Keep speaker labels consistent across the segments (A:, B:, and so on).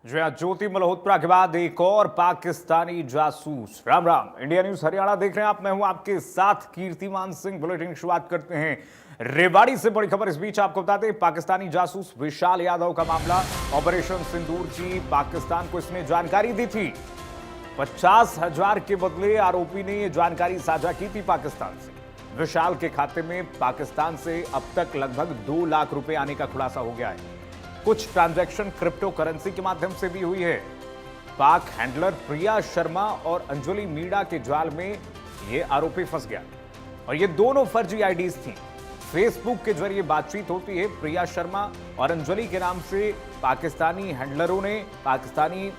A: जी हाँ, ज्योति मल्होत्रा के बाद एक और पाकिस्तानी जासूस। राम राम, इंडिया न्यूज हरियाणा देख रहे हैं आप। मैं हूं आपके साथ कीर्तिमान सिंह। बुलेटिन शुरुआत करते हैं रेवाड़ी से। बड़ी खबर इस बीच आपको बता दें, पाकिस्तानी जासूस विशाल यादव का मामला। ऑपरेशन सिंदूर की पाकिस्तान को इसने जानकारी दी थी। 50,000 के बदले आरोपी ने यह जानकारी साझा की थी पाकिस्तान से। विशाल के खाते में पाकिस्तान से अब तक लगभग 2 लाख रुपए आने का खुलासा हो गया है। कुछ ट्रांजैक्शन क्रिप्टो करेंसी के माध्यम से भी हुई है। पाक हैंडलर प्रिया शर्मा और अंजलि मीणा के जाल में यह आरोपी फंस गया और ये दोनों फर्जी आईडीज थी। फेसबुक के जरिए बातचीत होती है। प्रिया शर्मा और अंजलि के नाम से पाकिस्तानी हैंडलरों ने, पाकिस्तानी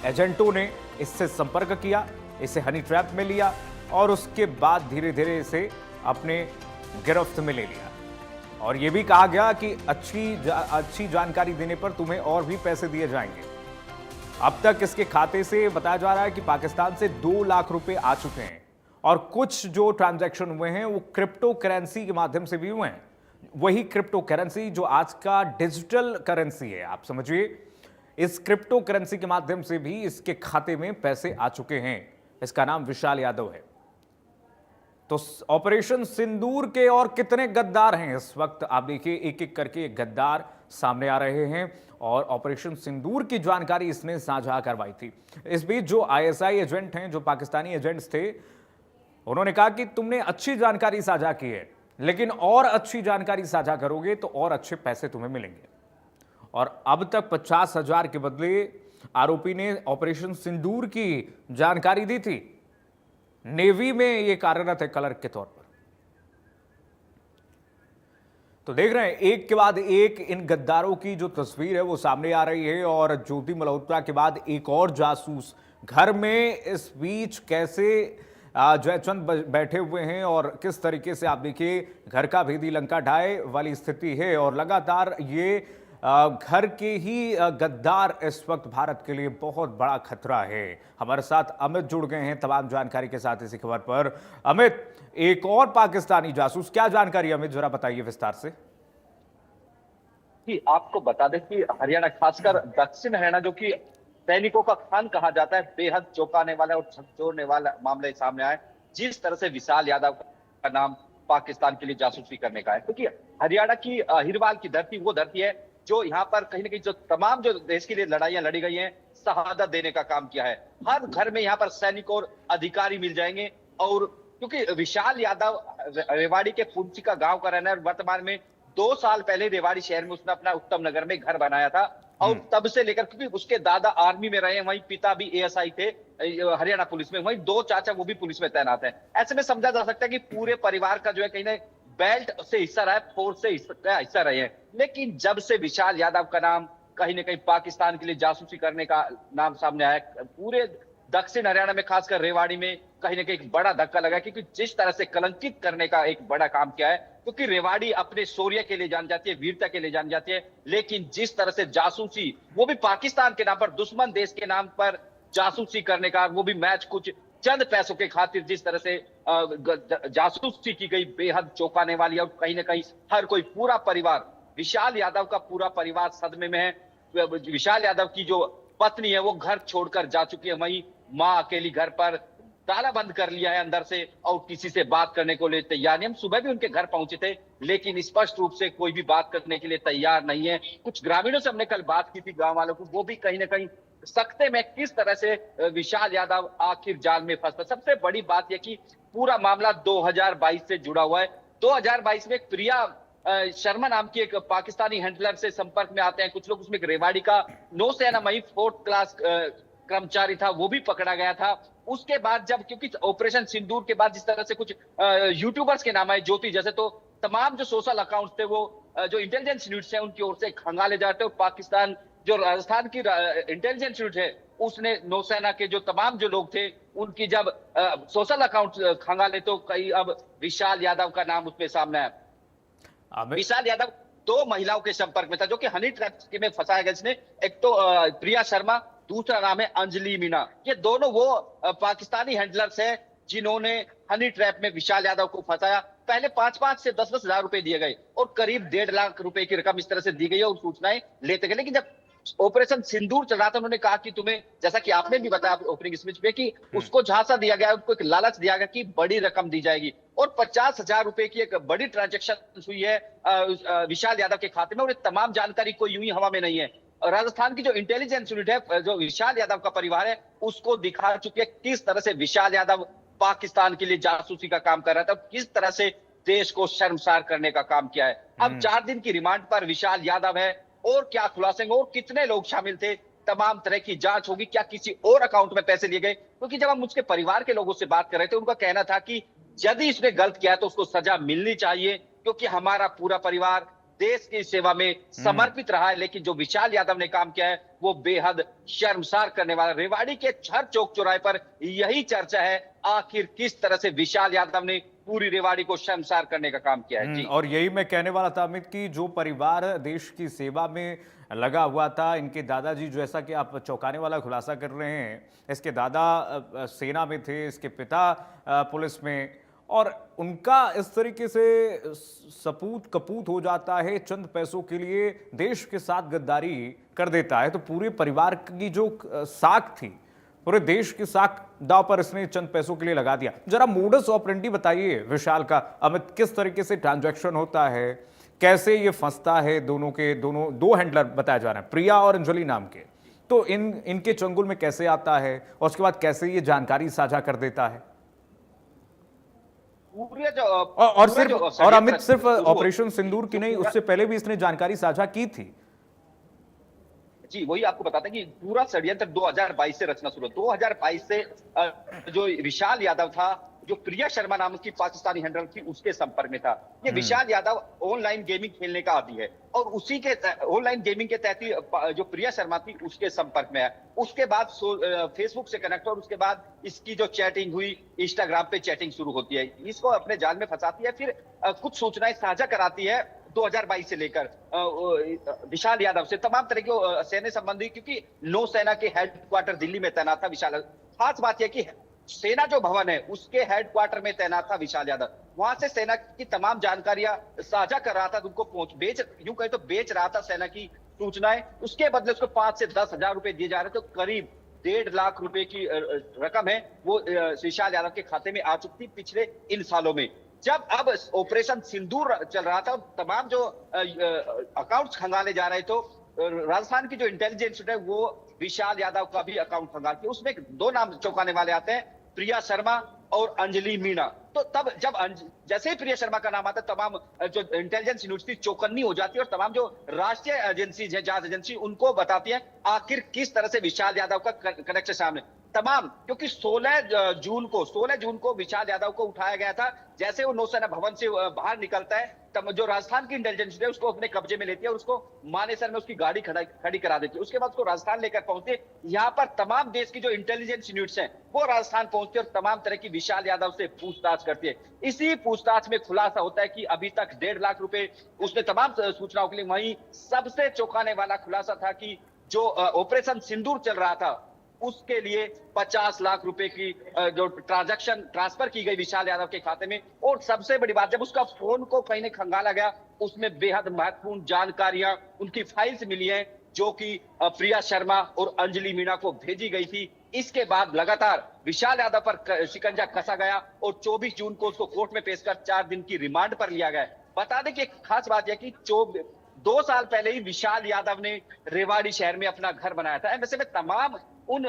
A: एजेंटों ने इससे संपर्क किया, इसे हनी ट्रैप में लिया और उसके बाद धीरे धीरे इसे अपने गिरफ्त में ले लिया। और यह भी कहा गया कि अच्छी जानकारी देने पर तुम्हें और भी पैसे दिए जाएंगे। अब तक इसके खाते से बताया जा रहा है कि पाकिस्तान से 2 लाख रुपए आ चुके हैं और कुछ जो ट्रांजैक्शन हुए हैं वो क्रिप्टो करेंसी के माध्यम से भी हुए हैं। वही क्रिप्टो करेंसी जो आज का डिजिटल करेंसी है, आप समझिए। इस क्रिप्टो करेंसी के माध्यम से भी इसके खाते में पैसे आ चुके हैं। इसका नाम विशाल यादव है। तो ऑपरेशन सिंदूर के और कितने गद्दार हैं इस वक्त, आप देखिए, एक एक करके गद्दार सामने आ रहे हैं और ऑपरेशन सिंदूर की जानकारी इसने साझा करवाई थी। इस बीच जो आईएसआई एजेंट हैं, जो पाकिस्तानी एजेंट्स थे, उन्होंने कहा कि तुमने अच्छी जानकारी साझा की है, लेकिन और अच्छी जानकारी साझा करोगे तो और अच्छे पैसे तुम्हें मिलेंगे। और अब तक 50,000 के बदले आरोपी ने ऑपरेशन सिंदूर की जानकारी दी थी। नेवी में यह कार्यरत है क्लर्क के तौर पर। तो देख रहे हैं एक के बाद एक इन गद्दारों की जो तस्वीर है वो सामने आ रही है। और ज्योति मल्होत्रा के बाद एक और जासूस घर में इस बीच कैसे जयचंद बैठे हुए हैं और किस तरीके से, आप देखिए, घर का भेदी लंका ढाए वाली स्थिति है। और लगातार ये घर के ही गद्दार इस वक्त भारत के लिए बहुत बड़ा खतरा है। हमारे साथ अमित जुड़ गए हैं तमाम जानकारी के साथ इसी खबर पर। अमित, एक और पाकिस्तानी जासूस, क्या जानकारी अमित, जरा बताइए विस्तार से।
B: कि आपको बता दें कि हरियाणा, खासकर दक्षिण हरियाणा, जो कि सैनिकों का खान कहा जाता है, बेहद चौंकाने वाला और झकझोरने वाला मामले सामने आए। जिस तरह से विशाल यादव का नाम पाकिस्तान के लिए जासूसी करने का है, क्योंकि हरियाणा की हिरवाल की धरती वो धरती है जो यहाँ पर कहीं ना कहीं जो तमाम जो देश के लिए लड़ाइयां लड़ी गई हैं, शहादत देने का काम किया है। हर घर में यहाँ पर सैनिक और अधिकारी मिल जाएंगे। और क्योंकि विशाल यादव रेवाड़ी के पुंची का गांव का रहना है, वर्तमान में 2 साल पहले रेवाड़ी शहर में उसने अपना उत्तम नगर में घर बनाया था। और तब से लेकर, क्योंकि उसके दादा आर्मी में रहे, वहीं पिता भी एएसआई थे हरियाणा पुलिस में, वहीं 2 चाचा वो भी पुलिस में तैनात है। ऐसे में समझा जा सकता है कि पूरे परिवार का जो है कहीं ना बेल्ट से हिस्सा रहा है, फोर्स से हिस्सा रहे हैं। लेकिन जब से विशाल यादव का नाम कहीं ना कहीं पाकिस्तान के लिए जासूसी करने का नाम सामने आया, पूरे दक्षिण हरियाणा में, खासकर रेवाड़ी में कहीं ना कहीं एक बड़ा धक्का लगा। क्योंकि जिस तरह से कलंकित करने का एक बड़ा काम किया है, क्योंकि रेवाड़ी अपने शौर्य के लिए जान जाती है, वीरता के लिए जान जाती है, लेकिन जिस तरह से जासूसी, वो भी पाकिस्तान के नाम पर, दुश्मन देश के नाम पर जासूसी करने का, वो भी मैच कुछ चंद पैसों के खातिर, जिस तरह से जासूसी की गई, बेहद चौंकाने वाली। और कहीं ना कहीं हर कोई, पूरा परिवार, विशाल यादव का पूरा परिवार सदमे में है। विशाल यादव की जो पत्नी है वो घर छोड़कर जा चुकी है, वहीं मां अकेली घर पर, ताला बंद कर लिया है अंदर से और किसी से बात करने को लिए तैयार नहीं। हम सुबह भी उनके घर पहुंचे थे, लेकिन स्पष्ट रूप से कोई भी बात करने के लिए तैयार नहीं है। कुछ ग्रामीणों से हमने कल बात की थी, गांव वालों को, वो भी कहीं ना कहीं सकते में किस तरह से विशाल यादव आखिर जाल में फंसा। सबसे बड़ी बात यह कि पूरा मामला 2022 से जुड़ा हुआ है। 2022 में प्रिया शर्मा नाम की एक पाकिस्तानी हैंडलर से संपर्क में आते हैं कुछ लोग। उसमें रेवाड़ी का नौसेना मई 4th क्लास कर्मचारी था, वो भी पकड़ा गया था। उसके बाद जब, क्योंकि ऑपरेशन सिंदूर के बाद जिस तरह से कुछ यूट्यूबर्स के नाम आए, ज्योति जैसे, तो तमाम जो सोशल अकाउंट्स थे वो जो इंटेलिजेंस यूनिट्स हैं उनकी ओर से खंगाले जाते हैं। और पाकिस्तान, जो राजस्थान की इंटेलिजेंस यूनिट है, उसने नौसेना के जो तमाम जो लोग थे उनकी जब सोशल अकाउंट खंगाले, तो कई अब विशाल यादव का नाम उसमें सामने आया। विशाल यादव 2 महिलाओं के संपर्क में था, जो कि हनी ट्रैप में फंसाया गया। जिसने, एक तो प्रिया शर्मा, दूसरा नाम है अंजलि मीणा। ये दोनों वो पाकिस्तानी हैंडलर्स हैं जिन्होंने हनी ट्रैप में विशाल यादव को फंसाया। पहले 5-5 से 10-10 हजार रुपए दिए गए और करीब 1.5 लाख रुपए की रकम इस तरह से दी गई है और सूचनाएं लेते गए। लेकिन जब ऑपरेशन सिंदूर चल रहा था, उन्होंने कहा कि तुम्हें, जैसा कि आपने भी बताया ओपनिंग स्पीच में, कि उसको झांसा दिया गया, उनको एक लालच दिया गया कि बड़ी रकम दी जाएगी, और 50,000 रुपए की एक बड़ी ट्रांजेक्शन हुई है विशाल यादव के खाते में, और ये तमाम जानकारी कोई यूं ही हवा में नहीं है। राजस्थान की जो इंटेलिजेंस यूनिट है, जो विशाल यादव का परिवार है, उसको दिखा चुकी है किस तरह से विशाल यादव पाकिस्तान के लिए जासूसी का काम कर रहा था, किस तरह से देश को शर्मसार करने का काम किया है। अब 4 दिन की रिमांड पर विशाल यादव है, और क्या खुलासे होंगे और कितने लोग शामिल थे, तमाम तरह की जांच होगी। क्या किसी और अकाउंट में पैसे लिए गए? क्योंकि जब हम उसके परिवार के लोगों से बात कर रहे थे, उनका कहना था कि यदि इसने गलत किया है तो उसको सजा मिलनी चाहिए, क्योंकि हमारा पूरा परिवार देश की सेवा में समर्पित रहा है। लेकिन जो विशाल यादव ने काम किया है वो बेहद शर्मसार करने वाला। रेवाड़ी के हर चौक चौराहे पर यही चर्चा है, आखिर किस तरह से विशाल यादव ने पूरी रेवाड़ी को शर्मसार करने का काम किया है। जी,
A: और यही मैं कहने वाला था अमित कि जो परिवार देश की सेवा में लगा हुआ था, इनके दादाजी, जैसा कि आप चौंकाने वाला खुलासा कर रहे हैं, इसके दादा सेना में थे, इसके पिता पुलिस में, और उनका इस तरीके से सपूत कपूत हो जाता है चंद पैसों के लिए, देश के साथ गद्दारी कर देता है, तो पूरे परिवार की जो साख थी, पूरे देश की साख दांव पर इसने चंद पैसों के लिए लगा दिया। जरा मोडस ऑपरेंडी बताइए विशाल का, अमित, किस तरीके से ट्रांजैक्शन होता है, कैसे ये फंसता है? दोनों दो हैंडलर बताया जा रहे हैं, प्रिया और अंजलि नाम के, तो इनके चंगुल में कैसे आता है और उसके बाद कैसे ये जानकारी साझा कर देता है?
B: पूरे जो
A: और अमित, सिर्फ ऑपरेशन सिंदूर की नहीं, उससे पहले भी इसने जानकारी साझा की थी।
B: जी, वही आपको बताते हैं कि पूरा षड्यंत्र 2022 से रचना शुरू, 2022 से जो विशाल यादव था, जो प्रिया शर्मा नाम की पाकिस्तानी हैंडलर थी, उसके संपर्क में था। ये विशाल यादव ऑनलाइन गेमिंग खेलने का आदी है, और उसी के ऑनलाइन गेमिंग के तहत ही जो प्रिया शर्मा थी उसके संपर्क में है। उसके बाद फेसबुक से कनेक्ट, और उसके बाद इसकी जो चैटिंग हुई, इंस्टाग्राम पे चैटिंग शुरू होती है, इसको अपने जाल में फंसाती है, फिर कुछ सूचनाएं साझा कराती है 2022 से लेकर विशाल यादव से तमाम तरह के सैन्य संबंधी, क्योंकि नौसेना के हेडक्वार्टर दिल्ली में तैनात था विशाल। खास बात यह कि सेना जो भवन है उसके हेडक्वार्टर में तैनात था विशाल यादव, वहां से सेना की तमाम जानकारियां साझा कर रहा था, उनको यूं कहे तो बेच रहा था सेना की सूचनाएं। उसके बदले उसको 5 से 10 हजार रुपए दिए जा रहे थे, तो करीब 1.5 लाख रुपए की रकम है वो विशाल यादव के खाते में आ चुकी थी पिछले इन सालों में। जब अब ऑपरेशन सिंदूर चल रहा था, तमाम जो अकाउंट्स खंगाले जा रहे, तो राजस्थान की जो इंटेलिजेंस है वो विशाल यादव का भी अकाउंट खंगालती है। उसमें 2 नाम चौंकाने वाले आते हैं, प्रिया शर्मा और अंजलि मीणा। तो तब जब जैसे ही प्रिया शर्मा का नाम आता है, तमाम जो इंटेलिजेंस यूनिवर्सिटी चौकन्नी हो जाती है, और तमाम जो राष्ट्रीय एजेंसी है, जांच एजेंसी, उनको बताती है आखिर किस तरह से विशाल यादव का कनेक्शन सामने तमाम। क्योंकि 16 जून को विशाल यादव को उठाया गया था। जैसे वो नौसेना भवन से बाहर निकलता है, तब जो राजस्थान की इंटेलिजेंस है उसको अपने कब्जे में लेती है, और उसको मानेसर में उसकी गाड़ी खड़ी करा देती है। उसके बाद उसको राजस्थान लेकर पहुंचते हैं। यहाँ पर तमाम देश की जो इंटेलिजेंस यूनिट्स हैं वो राजस्थान पहुंचती है, और तमाम तरह की विशाल यादव से पूछताछ करती है। इसी पूछताछ में खुलासा होता है कि अभी तक 1.5 लाख रुपए उसने तमाम सूचनाओं के लिए। वहीं सबसे चौंकाने वाला खुलासा था कि जो ऑपरेशन सिंदूर चल रहा था, उसके लिए 50 लाख रुपए की जो ट्रांजैक्शन ट्रांसफर की गई विशाल यादव के खाते में। और सबसे बड़ी बात, जब उसका फोन को कहीं ने खंगाला गया, उसमें बेहद महत्वपूर्ण जानकारियां, उनकी फाइल्स मिली हैं, जो कि प्रिया शर्मा और अंजलि मीणा को भेजी गई थी। इसके बाद लगातार विशाल यादव पर शिकंजा कसा गया, और 24 जून को उसको कोर्ट में पेश कर 4 दिन की रिमांड पर लिया गया। बता दें कि एक खास बात यह कि 2 साल पहले ही विशाल यादव ने रेवाड़ी शहर में अपना घर बनाया था। वैसे में तमाम उन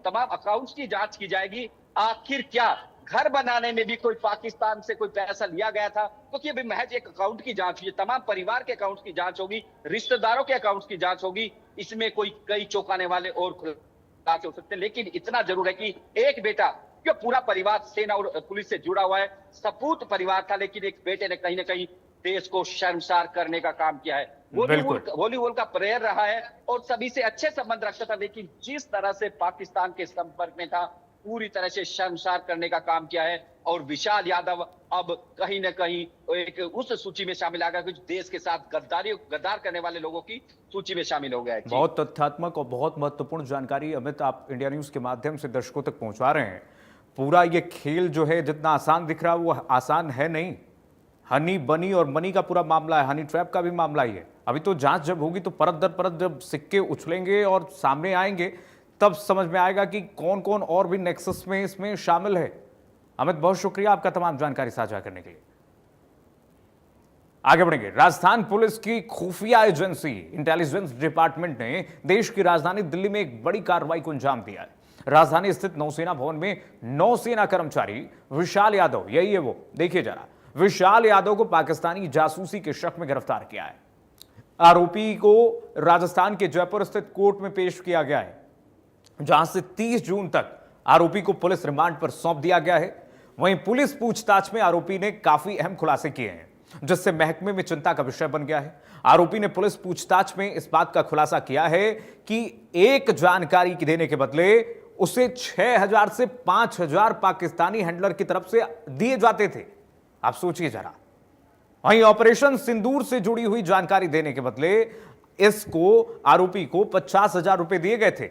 B: तमाम अकाउंट्स की जांच की जाएगी, आखिर क्या घर बनाने में भी कोई पाकिस्तान से कोई पैसा लिया गया था, क्योंकि अभी महज एक अकाउंट की जांच हुई है। तमाम परिवार के अकाउंट्स की जांच होगी, रिश्तेदारों के अकाउंट्स की जांच होगी। इसमें कई चौंकाने वाले और खुलासे हो सकते हैं, लेकिन इतना जरूर है कि एक बेटा, क्यों पूरा परिवार सेना और पुलिस से जुड़ा हुआ है, सपूत परिवार था, लेकिन एक बेटे ने कहीं ना कहीं देश को शर्मसार करने का काम किया है। वॉलीबॉल का प्लेयर रहा है और सभी से अच्छे संबंध रखता था, लेकिन जिस तरह से पाकिस्तान के संपर्क में था, पूरी तरह से शर्मसार करने का काम किया है। और विशाल यादव अब कहीं न कहीं एक उस सूची में शामिल आ गया, कुछ देश के साथ गद्दार करने वाले लोगों की सूची में शामिल हो गया है।
A: बहुत तथ्यात्मक और बहुत महत्वपूर्ण जानकारी अमित आप इंडिया न्यूज के माध्यम से दर्शकों तक पहुंचा रहे हैं। पूरा ये खेल जो है जितना आसान दिख रहा है वो आसान है नहीं, हनी बनी और मनी का पूरा मामला है, हनी ट्रैप का भी मामला ही है। अभी तो जांच जब होगी तो परत दर परत जब सिक्के उछलेंगे और सामने आएंगे तब समझ में आएगा कि कौन कौन और भी नेक्सस में इसमें शामिल है। अमित, बहुत शुक्रिया आपका तमाम जानकारी साझा करने के लिए। आगे बढ़ेंगे। राजस्थान पुलिस की खुफिया एजेंसी इंटेलिजेंस डिपार्टमेंट ने देश की राजधानी दिल्ली में एक बड़ी कार्रवाई को अंजाम दिया है। राजधानी स्थित नौसेना भवन में नौसेना कर्मचारी विशाल यादव, यही है वो, देखिए जरा, विशाल यादव को पाकिस्तानी जासूसी के शक में गिरफ्तार किया है। आरोपी को राजस्थान के जयपुर स्थित कोर्ट में पेश किया गया है, जहां से 30 जून तक आरोपी को पुलिस रिमांड पर सौंप दिया गया है। वहीं पुलिस पूछताछ में आरोपी ने काफी अहम खुलासे किए हैं, जिससे महकमे में चिंता का विषय बन गया है। आरोपी ने पुलिस पूछताछ में इस बात का खुलासा किया है कि एक जानकारी देने के बदले उसे 6,000 से 5,000 पाकिस्तानी हैंडलर की तरफ से दिए जाते थे। आप सोचिए जरा। वहीं ऑपरेशन सिंदूर से जुड़ी हुई जानकारी देने के बदले इसको आरोपी को 50,000 रुपए दिए गए थे।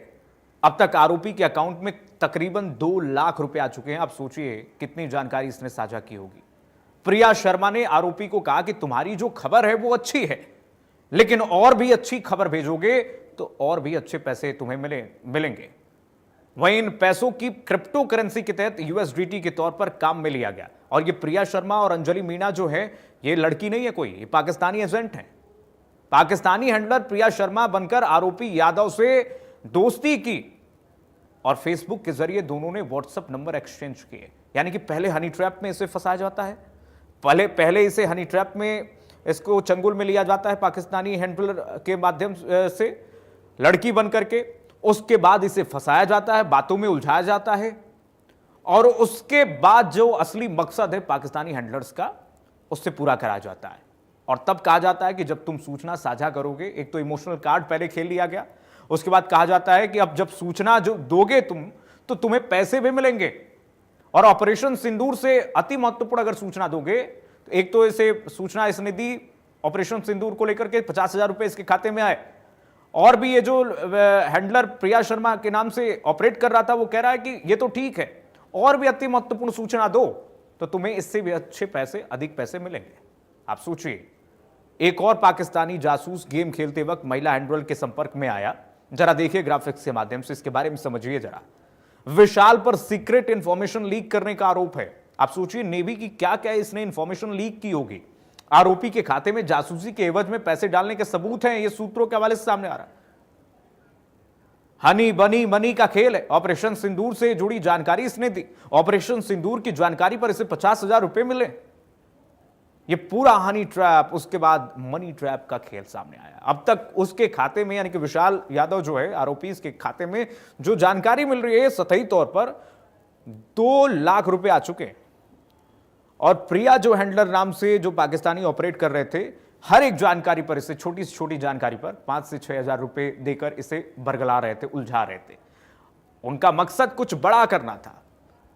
A: अब तक आरोपी के अकाउंट में तकरीबन 2 लाख रुपए आ चुके हैं। आप सोचिए कितनी जानकारी इसने साझा की होगी। प्रिया शर्मा ने आरोपी को कहा कि तुम्हारी जो खबर है वो अच्छी है, लेकिन और भी अच्छी खबर भेजोगे तो और भी अच्छे पैसे तुम्हें मिलेंगे। वहीं इन पैसों की क्रिप्टो करेंसी के तहत यूएसडीटी के तौर पर काम में लिया गया। और ये प्रिया शर्मा और अंजलि मीणा जो है, ये लड़की नहीं है कोई, ये पाकिस्तानी एजेंट है। पाकिस्तानी हैंडलर प्रिया शर्मा बनकर आरोपी यादव से दोस्ती की और फेसबुक के जरिए दोनों ने व्हाट्सएप नंबर एक्सचेंज किए। यानी कि पहले हनी ट्रैप में इसे फंसाया जाता है, पहले इसे हनी ट्रैप में इसको चंगुल में लिया जाता है पाकिस्तानी हैंडलर के माध्यम से लड़की बन करके। उसके बाद इसे फंसाया जाता है, बातों में उलझाया जाता है, और उसके बाद जो असली मकसद है पाकिस्तानी हैंडलर्स का, उससे पूरा कराया जाता है। और तब कहा जाता है कि जब तुम सूचना साझा करोगे, एक तो इमोशनल कार्ड पहले खेल लिया गया, उसके बाद कहा जाता है कि अब जब सूचना जो दोगे तुम, तो तुम्हें पैसे भी मिलेंगे। और ऑपरेशन सिंदूर से अति महत्वपूर्ण अगर सूचना दोगे, तो एक तो इसे सूचना इसने दी ऑपरेशन सिंदूर को लेकर के 50,000 रुपए इसके खाते में आए, और भी ये जो हैंडलर प्रिया शर्मा के नाम से ऑपरेट कर रहा था वो कह रहा है कि ये तो ठीक है, और भी अति महत्वपूर्ण सूचना दो तो तुम्हें इससे भी अच्छे पैसे, अधिक पैसे मिलेंगे। आप सोचिए, एक और पाकिस्तानी जासूस गेम खेलते वक्त महिला हैंडलर के संपर्क में आया। जरा देखिए ग्राफिक्स के माध्यम से, इसके बारे में समझिए जरा। विशाल पर सीक्रेट इंफॉर्मेशन लीक करने का आरोप है। आप सोचिए नेवी की क्या क्या इसने इंफॉर्मेशन लीक की होगी। आरोपी के खाते में जासूसी के एवज में पैसे डालने के सबूत हैं, ये सूत्रों के हवाले से सामने आ रहा है। हनी बनी मनी का खेल है। ऑपरेशन सिंदूर से जुड़ी जानकारी इसने दी, ऑपरेशन सिंदूर की जानकारी पर इसे 50,000 रुपए मिले। ये पूरा हनी ट्रैप, उसके बाद मनी ट्रैप का खेल सामने आया। अब तक उसके खाते में, यानी कि विशाल यादव जो है आरोपी, इसके खाते में जो जानकारी मिल रही है सतही तौर पर 2 लाख रुपए आ चुके हैं। और प्रिया जो हैंडलर नाम से जो पाकिस्तानी ऑपरेट कर रहे थे, हर एक जानकारी पर इसे, छोटी से छोटी जानकारी पर 5 से 6,000 रुपए देकर इसे बरगला रहे थे, उलझा रहे थे। उनका मकसद कुछ बड़ा करना था।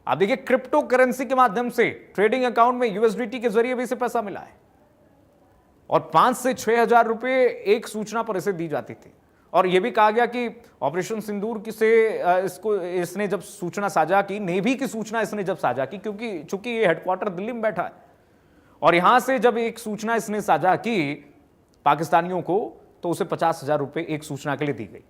A: आप देखिए क्रिप्टो करेंसी के माध्यम से ट्रेडिंग अकाउंट में यूएसडीटी के जरिए भी इसे पैसा मिला है, और 5 से 6,000 रुपए एक सूचना पर इसे दी जाती थी। और यह भी कहा गया कि ऑपरेशन सिंदूर इसने जब सूचना साझा की, नेवी की सूचना इसने जब साझा की, क्योंकि चूंकि ये हेडक्वार्टर दिल्ली में बैठा है, और यहां से जब एक सूचना इसने साझा की पाकिस्तानियों को, तो उसे 50,000 रुपए एक सूचना के लिए दी गई।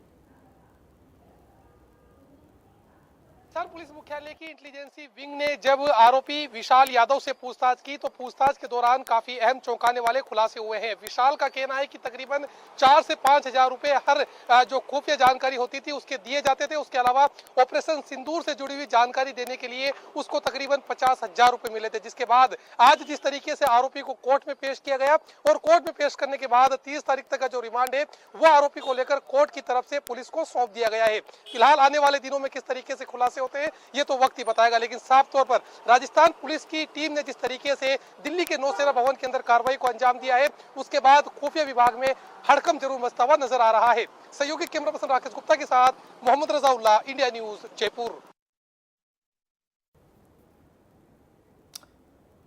C: पुलिस मुख्यालय की इंटेलिजेंसी विंग ने जब आरोपी विशाल यादव से पूछताछ की, तो पूछताछ के दौरान काफी अहम चौंकाने वाले खुलासे हुए हैं। विशाल का कहना है कि तकरीबन 4 से 5,000 रुपए हर जो खुफिया जानकारी होती थी उसके दिए जाते थे। उसके अलावा ऑपरेशन सिंदूर से जुड़ी हुई जानकारी देने के लिए उसको तकरीबन 50,000 रुपए मिले थे। जिसके बाद आज जिस तरीके से आरोपी को कोर्ट में पेश किया गया, और कोर्ट में पेश करने के बाद 30 तारीख तक का जो रिमांड है वो आरोपी को लेकर कोर्ट की तरफ से पुलिस को सौंप दिया गया है। फिलहाल आने वाले दिनों में किस तरीके से खुलासे होते हैं ये तो वक्त ही बताएगा, लेकिन साफ तौर पर राजस्थान पुलिस की टीम ने जिस तरीके से दिल्ली के नौसेना भवन के अंदर कार्रवाई को अंजाम दिया है, उसके बाद खुफिया विभाग में हड़कंप जरूर मचता हुआ नजर आ रहा है। सहयोगी कैमरा पर्सन राकेश गुप्ता के साथ मोहम्मद रजाउल्लाह, इंडिया न्यूज, जयपुर।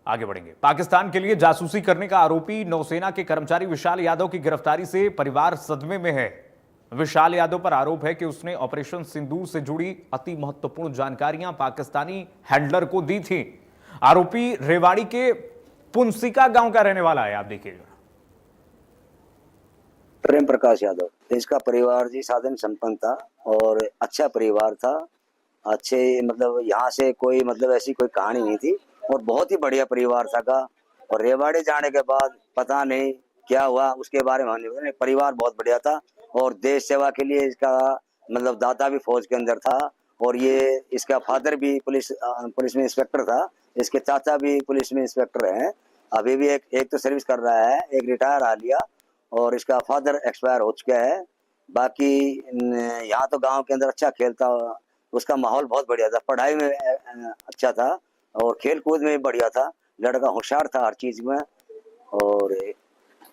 A: आगे बढ़ेंगे। पाकिस्तान के लिए जासूसी करने का आरोपी नौसेना के कर्मचारी विशाल यादव की गिरफ्तारी से परिवार सदमे में है। विशाल यादव पर आरोप है कि उसने ऑपरेशन सिंदूर से जुड़ी अति महत्वपूर्ण जानकारियां पाकिस्तानी हैंडलर को दी थी। आरोपी रेवाड़ी के पुंसिका गांव का रहने वाला है। आप देखिएगा।
D: प्रेम प्रकाश यादव, इसका परिवार जी साधन संपन्न था और अच्छा परिवार था। अच्छे मतलब यहाँ से कोई मतलब ऐसी कोई कहानी नहीं थी और बहुत ही बढ़िया परिवार था का। और रेवाड़ी जाने के बाद पता नहीं क्या हुआ उसके बारे में, नहीं परिवार बहुत बढ़िया था और देश सेवा के लिए इसका मतलब दादा भी फौज के अंदर था और ये इसका फादर भी पुलिस में इंस्पेक्टर था। इसके चाचा भी पुलिस में इंस्पेक्टर हैं। अभी भी एक तो सर्विस कर रहा है, एक रिटायर आ लिया और इसका फादर एक्सपायर हो चुका है। बाकी यहाँ तो गांव के अंदर अच्छा खेलता, उसका माहौल बहुत बढ़िया था, पढ़ाई में अच्छा था और खेल कूद में भी बढ़िया था। लड़का होशियार था हर चीज में और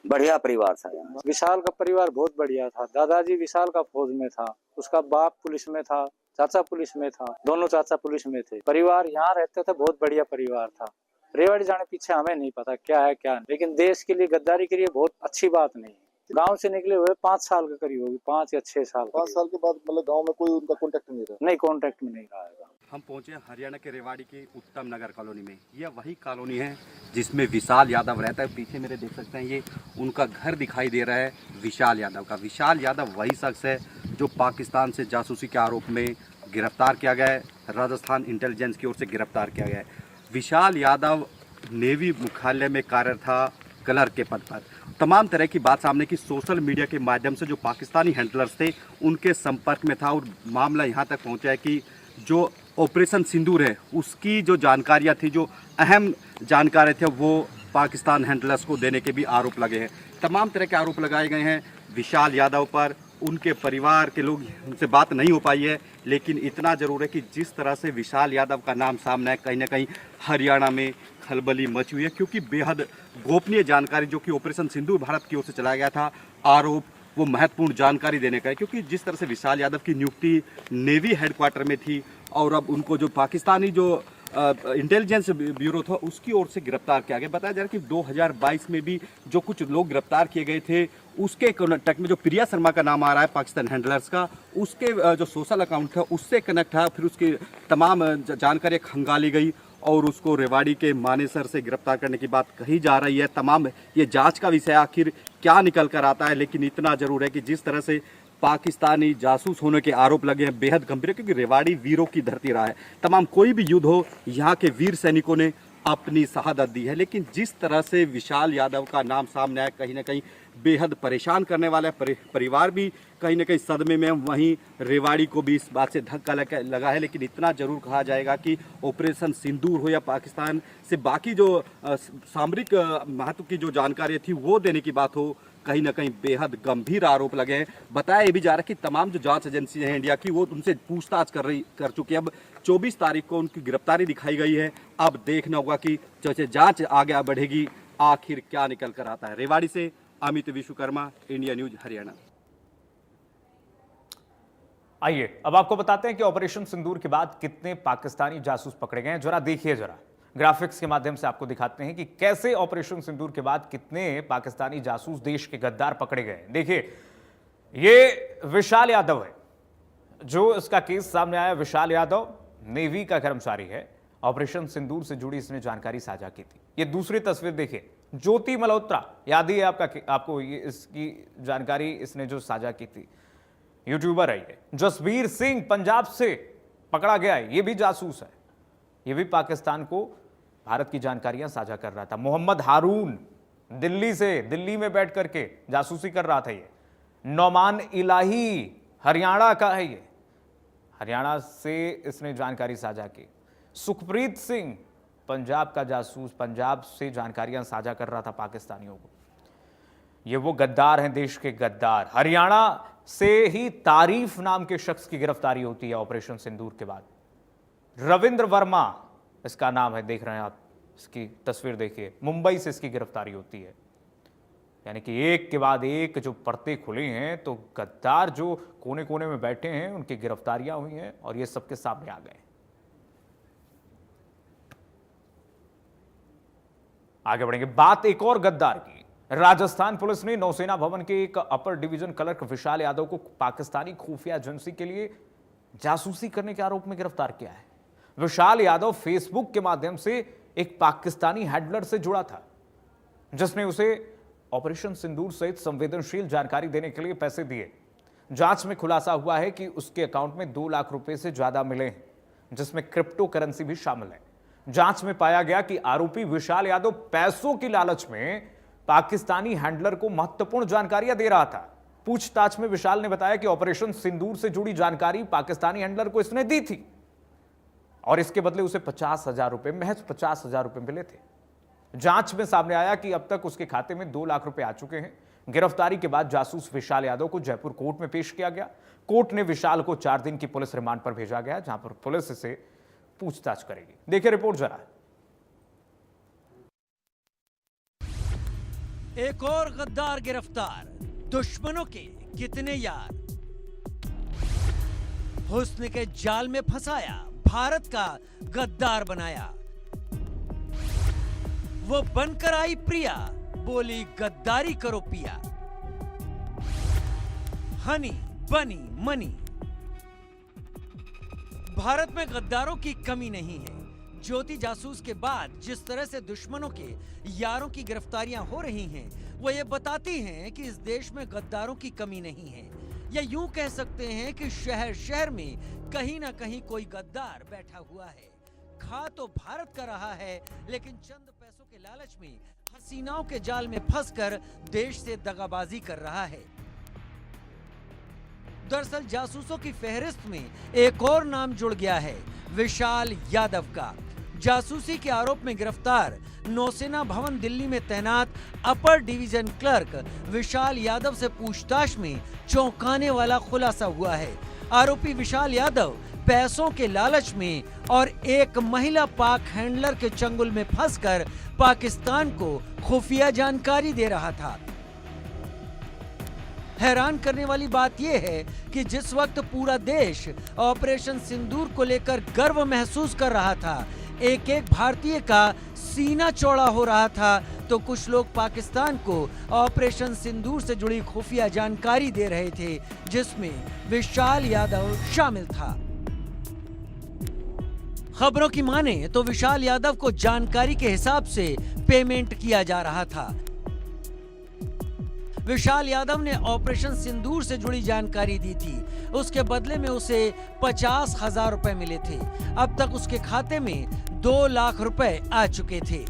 D: बढ़िया परिवार था।
E: विशाल का परिवार बहुत बढ़िया था। दादाजी विशाल का फौज में था, उसका बाप पुलिस में था, चाचा पुलिस में था, दोनों चाचा पुलिस में थे। परिवार यहाँ रहते थे, बहुत बढ़िया परिवार था। रेवाड़ी जाने पीछे हमें नहीं पता क्या है क्या नहीं, लेकिन देश के लिए गद्दारी के लिए बहुत अच्छी बात नहीं। गांव से निकले हुए 5 साल के करीब होगी, 5 या 6 साल।
F: 5 साल के बाद मतलब गांव में कोई उनका कांटेक्ट नहीं रहा?
E: नहीं, कांटेक्ट में नहीं रहा है।
G: हम पहुंचे हरियाणा के रेवाड़ी की उत्तम नगर कॉलोनी में। यह वही कॉलोनी है जिसमें विशाल यादव रहता है। पीछे मेरे देख सकते हैं, ये उनका घर दिखाई दे रहा है विशाल यादव का। विशाल यादव वही शख्स है जो पाकिस्तान से जासूसी के आरोप में गिरफ्तार किया गया है, राजस्थान इंटेलिजेंस की ओर से गिरफ्तार किया गया है। विशाल यादव नेवी मुख्यालय में कार्यरत था, क्लर्क के पद पर। तमाम तरह की बात सामने की, सोशल मीडिया के माध्यम से जो पाकिस्तानी हैंडलर्स थे उनके संपर्क में था और मामला यहाँ तक पहुँचा है कि जो ऑपरेशन सिंदूर है उसकी जो जानकारियाँ थी, जो अहम जानकारी थे, वो पाकिस्तान हैंडलर्स को देने के भी आरोप लगे हैं। तमाम तरह के आरोप लगाए गए हैं विशाल यादव पर। उनके परिवार के लोग, उनसे बात नहीं हो पाई है, लेकिन इतना ज़रूर है कि जिस तरह से विशाल यादव का नाम सामने है, कहीं ना कहीं हरियाणा में खलबली मची हुई है, क्योंकि बेहद गोपनीय जानकारी जो कि ऑपरेशन सिंदूर भारत की ओर से चलाया गया था, आरोप वो महत्वपूर्ण जानकारी देने का है। क्योंकि जिस तरह से विशाल यादव की नियुक्ति नेवी हेडक्वार्टर में थी और अब उनको जो पाकिस्तानी जो इंटेलिजेंस ब्यूरो था उसकी ओर से गिरफ्तार किया गया। बताया जा रहा है कि 2022 में भी जो कुछ लोग गिरफ्तार किए गए थे उसके कनेक्ट में जो प्रिया शर्मा का नाम आ रहा है पाकिस्तान हैंडलर्स का, उसके जो सोशल अकाउंट था उससे कनेक्ट था। फिर उसकी तमाम जानकारी खंगाली गई और उसको रेवाड़ी के मानेसर से गिरफ्तार करने की बात कही जा रही है। तमाम ये जांच का विषय आखिर क्या निकल कर आता है, लेकिन इतना जरूर है कि जिस तरह से पाकिस्तानी जासूस होने के आरोप लगे हैं बेहद गंभीर है, क्योंकि रेवाड़ी वीरों की धरती रहा है। तमाम कोई भी युद्ध हो, यहाँ के वीर सैनिकों ने अपनी शहादत दी है। लेकिन जिस तरह से विशाल यादव का नाम सामने आया, कहीं ना कहीं बेहद परेशान करने वाला है। परिवार भी कहीं ना कहीं सदमे में, वहीं रेवाड़ी को भी इस बात से धक्का लगा है। लेकिन इतना जरूर कहा जाएगा कि ऑपरेशन सिंदूर हो या पाकिस्तान से बाकी जो सामरिक महत्व की जो जानकारी थी वो देने की बात हो, कहीं ना कहीं बेहद गंभीर आरोप लगे हैं। बताया ये भी जा रहा है कि तमाम जो जांच एजेंसी हैं इंडिया की, वो उनसे पूछताछ कर चुकी है। अब 24 तारीख को उनकी गिरफ्तारी दिखाई गई है। अब देखना होगा कि जैसे जांच आगे बढ़ेगी आखिर क्या निकल कर आता है। रेवाड़ी से अमित विश्वकर्मा, इंडिया न्यूज हरियाणा।
A: आइए अब आपको बताते हैं कि ऑपरेशन सिंदूर के बाद कितने पाकिस्तानी जासूस पकड़े गए हैं। जरा देखिए, जरा ग्राफिक्स के माध्यम से आपको दिखाते हैं कि कैसे ऑपरेशन सिंदूर के बाद कितने पाकिस्तानी जासूस, देश के गद्दार पकड़े गए। देखिए, ये विशाल यादव है जो इसका केस सामने आया। विशाल यादव नेवी का कर्मचारी है। ऑपरेशन सिंदूर से जुड़ी इसने जानकारी साझा की थी। ये दूसरी तस्वीर देखिए, ज्योति मल्होत्रा, याद ही है आपको ये इसकी जानकारी इसने जो साझा की थी, यूट्यूबर है ये। जसबीर सिंह पंजाब से पकड़ा गया है, ये भी जासूस है। ये भी पाकिस्तान को भारत की जानकारियां साझा कर रहा था। मोहम्मद हारून दिल्ली में बैठ करके जासूसी कर रहा था। ये नौमान इलाही हरियाणा का है, ये हरियाणा से इसने जानकारी साझा की। सुखप्रीत सिंह पंजाब का जासूस, पंजाब से जानकारियां साझा कर रहा था पाकिस्तानियों को। ये वो गद्दार हैं, देश के गद्दार। हरियाणा से ही तारीफ नाम के शख्स की गिरफ्तारी होती है ऑपरेशन सिंदूर के बाद। रविंद्र वर्मा इसका नाम है, देख रहे हैं आप, इसकी तस्वीर देखिए। मुंबई से इसकी गिरफ्तारी होती है। यानी कि एक के बाद एक जो परतें खुली हैं, तो गद्दार जो कोने कोने में बैठे हैं उनकी गिरफ्तारियां हुई हैं और ये सबके सामने आ गए। आगे बढ़ेंगे, बात एक और गद्दार की। राजस्थान पुलिस ने नौसेना भवन के एक अपर डिवीजन क्लर्क विशाल यादव को पाकिस्तानी खुफिया एजेंसी के लिए जासूसी करने के आरोप में गिरफ्तार किया है। विशाल यादव फेसबुक के माध्यम से एक पाकिस्तानी हैंडलर से जुड़ा था। जिसने उसे ऑपरेशन सिंदूर सहित संवेदनशील जानकारी देने के लिए पैसे दिए। जांच में खुलासा हुआ है कि उसके अकाउंट में 2 लाख रुपए से ज्यादा मिले हैं, जिसमें क्रिप्टो करेंसी भी शामिल है। जांच में पाया गया कि आरोपी विशाल यादव पैसों की लालच में पाकिस्तानी हैंडलर को महत्वपूर्ण जानकारियां दे रहा था। पूछताछ में विशाल ने बताया कि ऑपरेशन सिंदूर से जुड़ी जानकारी पाकिस्तानी हैंडलर को इसने दी थी और इसके बदले उसे 50,000 रुपए, महज 50,000 रुपए मिले थे। जांच में सामने आया कि अब तक उसके खाते में 2 लाख रुपए आ चुके हैं। गिरफ्तारी के बाद जासूस विशाल यादव को जयपुर कोर्ट में पेश किया गया। कोर्ट ने विशाल को 4 दिन की पुलिस रिमांड पर भेजा गया, जहां पर पुलिस इसे पूछताछ करेगी। देखिए रिपोर्ट जरा।
H: एक और गद्दार गिरफ्तार, दुश्मनों के कितने यार। हुस्न के जाल में फंसाया, भारत का गद्दार बनाया। वो बनकर आई प्रिया, बोली गद्दारी करो पिया। हनी बनी मनी। भारत में गद्दारों की कमी नहीं है। ज्योति जासूस के बाद जिस तरह से दुश्मनों के यारों की गिरफ्तारियां हो रही हैं, वो ये बताती हैं कि इस देश में गद्दारों की कमी नहीं है। या यूं कह सकते हैं कि शहर शहर में कहीं ना कहीं कोई गद्दार बैठा हुआ है। खा तो भारत का रहा है, लेकिन चंद पैसों के लालच में हसीनाओं के जाल में फंसकर देश से दगाबाजी कर रहा है। दरअसल जासूसों की फेहरिस्त में एक और नाम जुड़ गया है, विशाल यादव का। जासूसी के आरोप में गिरफ्तार नौसेना भवन दिल्ली में तैनात अपर डिवीजन क्लर्क विशाल यादव से पूछताछ में चौंकाने वाला खुलासा हुआ है। आरोपी विशाल यादव पैसों के लालच में और एक महिला पाक हैंडलर के चंगुल में फंसकर पाकिस्तान को खुफिया जानकारी दे रहा था। हैरान करने वाली बात यह है कि जिस वक्त पूरा देश ऑपरेशन सिंदूर को लेकर गर्व महसूस कर रहा था, एक एक भारतीय का सीना चौड़ा हो रहा था, तो कुछ लोग पाकिस्तान को ऑपरेशन सिंदूर से जुड़ी खुफिया जानकारी दे रहे थे, जिसमें विशाल यादव शामिल था। खबरों की माने तो विशाल यादव को जानकारी के हिसाब से पेमेंट किया जा रहा था। विशाल यादव ने ऑपरेशन सिंदूर से जुड़ी जानकारी दी थी। उसके बदले में उसे 50,000 रुपए मिले थे। अब तक उसके खाते में 2 लाख रुपए आ चुके थे।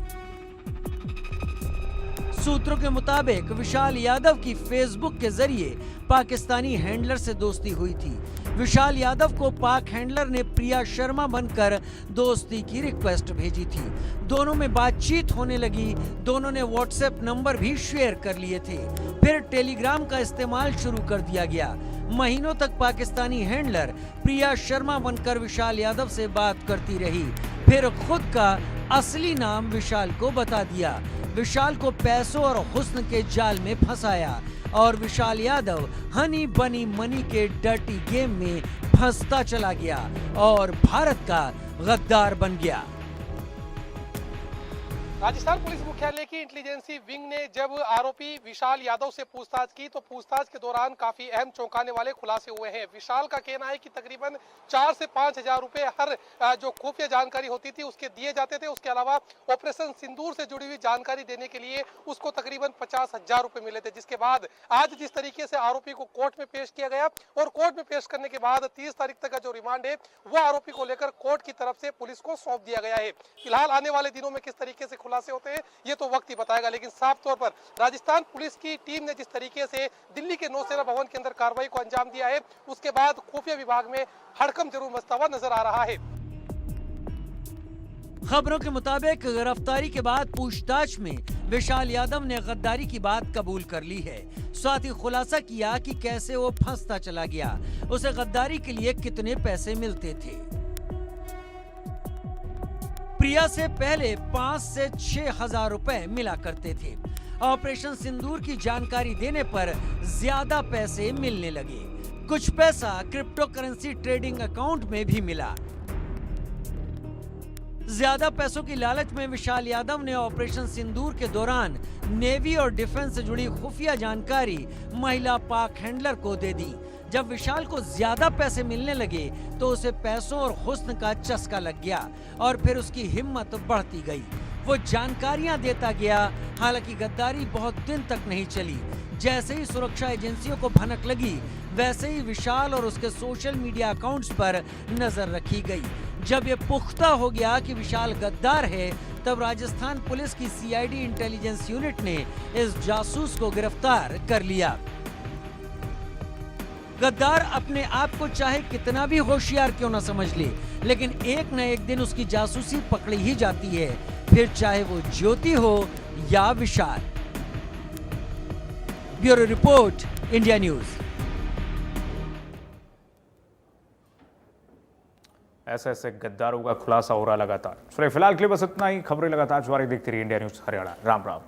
H: सूत्रों के मुताबिक विशाल यादव की फेसबुक के जरिए पाकिस्तानी हैंडलर से दोस्ती हुई थी। विशाल यादव को पाक हैंडलर ने प्रिया शर्मा बनकर दोस्ती की रिक्वेस्ट भेजी थी। दोनों में बातचीत होने लगी। दोनों ने व्हाट्सएप नंबर भी शेयर कर लिए थे। फिर टेलीग्राम का इस्तेमाल शुरू कर दिया गया। महीनों तक पाकिस्तानी हैंडलर प्रिया शर्मा बनकर विशाल यादव से बात करती रही। फिर खुद का असली नाम विशाल को बता दिया। विशाल को पैसों और हुस्न के जाल में फंसाया और विशाल यादव हनी बनी मनी के डर्टी गेम में फंसता चला गया और भारत का गद्दार बन गया।
C: राजस्थान पुलिस मुख्यालय की इंटेलिजेंसी विंग ने जब आरोपी विशाल यादव से पूछताछ की तो पूछताछ के दौरान काफी अहम चौंकाने वाले खुलासे हुए हैं। विशाल का कहना है कि तकरीबन 4 से 5,000 रुपए हर जो खुफिया जानकारी होती थी उसके दिए जाते थे। उसके अलावा ऑपरेशन सिंदूर से जुड़ी हुई जानकारी देने के लिए उसको तकरीबन 50,000 रुपए मिले थे। जिसके बाद आज जिस तरीके से आरोपी को कोर्ट में पेश किया गया और कोर्ट में पेश करने के बाद 30 तारीख तक का जो रिमांड है वो आरोपी को लेकर कोर्ट की तरफ से पुलिस को सौंप दिया गया है। फिलहाल आने वाले दिनों में किस तरीके से खुलासे होते हैं ये तो वक्त ही बताएगा, लेकिन साफ तौर पर राजस्थान पुलिस की टीम ने जिस तरीके से दिल्ली के नौसेना भवन के अंदर कार्रवाई को अंजाम दिया है, उसके बाद खुफिया विभाग में हड़कंप जरूर मचता हुआ नजर आ रहा है।
H: खबरों के मुताबिक गिरफ्तारी के बाद पूछताछ में विशाल यादव ने गद्दारी की बात कबूल कर ली है। साथ ही खुलासा किया कि कैसे वो फंसता चला गया, उसे गद्दारी के लिए कितने पैसे मिलते थे। प्रिया से पहले 5 से 6,000 रुपए मिला करते थे। ऑपरेशन सिंदूर की जानकारी देने पर ज्यादा पैसे मिलने लगे। कुछ पैसा क्रिप्टो करेंसी ट्रेडिंग अकाउंट में भी मिला। ज्यादा पैसों की लालच में विशाल यादव ने ऑपरेशन सिंदूर के दौरान नेवी और डिफेंस से जुड़ी खुफिया जानकारी महिला पाक हैंडलर को दे दी। जब विशाल को ज्यादा पैसे मिलने लगे तो उसे पैसों और हुस्न का चस्का लग गया और फिर उसकी हिम्मत बढ़ती गई। वो जानकारियां देता गया, हालांकि गद्दारी बहुत दिन तक नहीं चली। जैसे ही सुरक्षा एजेंसियों को भनक लगी, वैसे ही विशाल और उसके सोशल मीडिया अकाउंट्स पर नजर रखी गई। जब ये पुख्ता हो गया कि विशाल गद्दार है, तब राजस्थान पुलिस की सीआईडी इंटेलिजेंस यूनिट ने इस जासूस को गिरफ्तार कर लिया। गद्दार अपने आप को चाहे कितना भी होशियार क्यों न समझ ले, लेकिन एक न एक दिन उसकी जासूसी पकड़ी ही जाती है, फिर चाहे वो ज्योति हो या Vishal. Bureau report, India News.
A: ऐसे ऐसे गद्दारों का खुलासा हो रहा लगातार। चलिए फिलहाल के लिए बस इतना ही। खबरें लगातार जारी देखती रही इंडिया न्यूज हरियाणा। राम राम।